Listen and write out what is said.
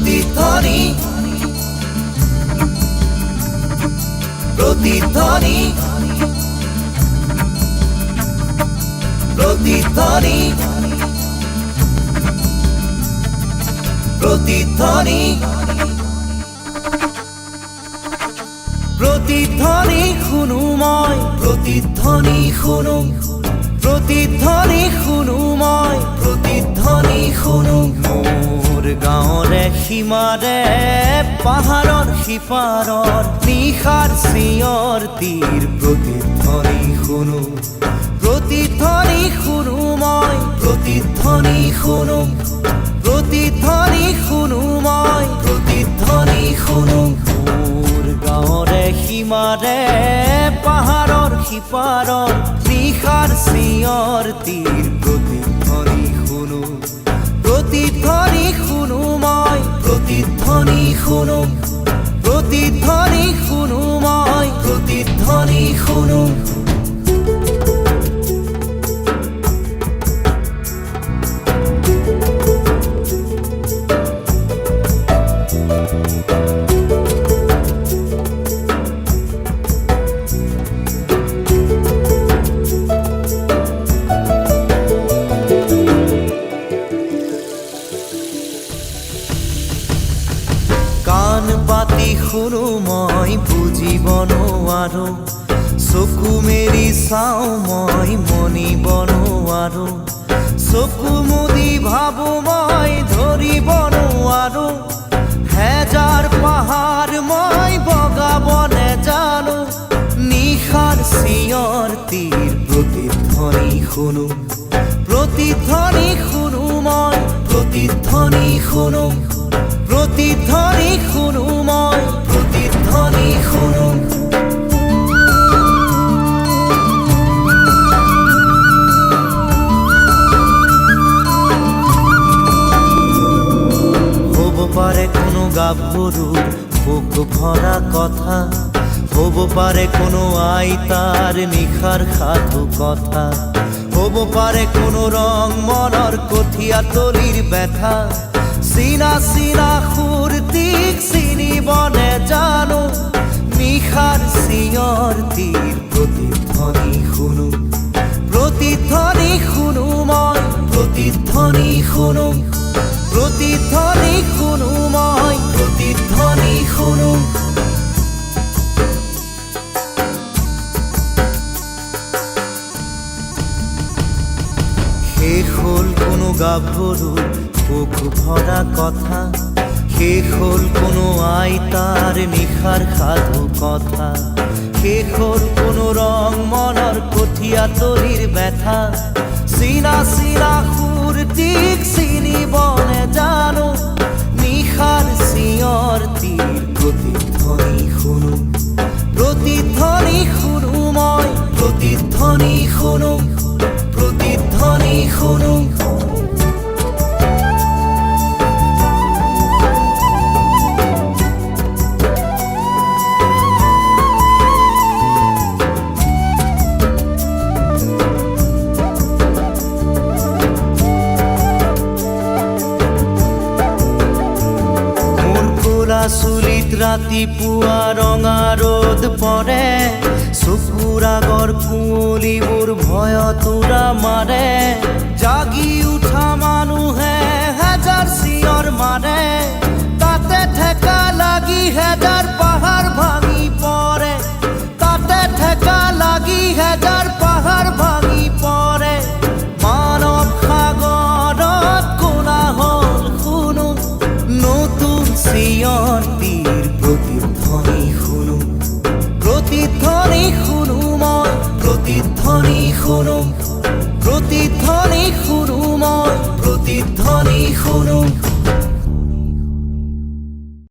প্ৰতিধ্বনি প্ৰতিধ্বনি প্ৰতিধ্বনি প্ৰতিধ্বনি প্ৰতিধ্বনি খুনুময় প্ৰতিধ্বনি খুনু প্ৰতিধ্বনি খুনুময় প্ৰতিধ্বনি খুনু মোৰ গাঁৱৰে সীমাৰে পাহাৰৰ সিপাৰৰ নিশাৰ চিঞৰ তীৰ প্ৰতিধ্বনি শুনো প্ৰতিধ্বনি শুনো মই প্ৰতিধ্বনি শুনো প্ৰতিধ্বনি শুনো মই প্ৰতিধ্বনি শুনো মোৰ গাঁৱৰে সীমাৰে পাহাৰৰ সিপাৰৰ নিশাৰ চিঞৰ তীৰ প্ৰতিধ্বনি শুনো প্ৰতিধ্বনি শুনো মই প্ৰতিধ্বনি শুনো প্ৰতিধ্বনি শুনো মই প্ৰতিধ্বনি শুনো পাতি শুনো মই বুজিব নোৱাৰো চকু মেলি চাওঁ মই মনিব নোৱাৰো চকু মুদি ভাবো মই ধৰিব নোৱাৰো হেজাৰ পাহাৰ মই বগাব নেজানো নিশাৰ চিঞৰ তীৰ প্ৰতিধ্বনি শুনো প্ৰতিধ্বনি শুনো মই প্ৰতিধ্বনি শুনো প্ৰতিধ্বনি শুনো মই প্ৰতিধ্বনি শুনো হব পাৰে কোনো গাভৰুৰ বুক ভৰা কথা হব পাৰে কোনো আইতাৰ নিশাৰ সাধু কথা হব পাৰে কোনো ৰং মনৰ কঠীয়া তলিৰ ব্যথা চিনা চিনা সুৰটিক চিনিব নেজানো নিশাৰ চিঞৰ তীৰ প্ৰতিধ্বনি শুনো প্ৰতিধ্বনি শুনো মই প্ৰতিধ্বনি শুনো প্ৰতিধ্বনি শুনো মই প্ৰতিধ্বনি শুনো শেষ হ'ল কোনো গাভৰুৰ বুক ভৰা কথা শেষ হ'ল কোনো আইতাৰ নিশাৰ সাধু কথা শেষ হ'ল কোনো ৰং মনৰ কঠীয়া তলিৰ ব্যথা চিনা চিনা সুৰটিক চিনিব নেজানো নিশাৰ চিঞৰ তীৰ প্ৰতিধ্বনি শুনো প্ৰতিধ্বনি শুনো মই প্ৰতিধ্বনি শুনো প্ৰতিধ্বনি শুনো চুলিত ৰাতিপুৱা ৰঙা ৰ'দ পৰে চকুৰ আগৰ কুঁৱলীবোৰ ভয়ত উৰা মাৰে জাগি উঠা মানুহে হেজাৰ চিঞৰ মাৰে তাতে ঠেকা লাগি হেজাৰ পাহাৰ ভাঙি পৰে তাতে ঠেকা লাগি হেজাৰ পাহাৰ ভাঙি পৰে মানৱ সাগৰত কোলাহল শুনো নতুন চিঞৰ তীৰ প্ৰতিধ্বনি শুনো প্ৰতিধ্বনি শুনো মই প্ৰতিধ্বনি শুনো প্ৰতিধ্বনি শুনো মই প্ৰতিধ্বনি শুনো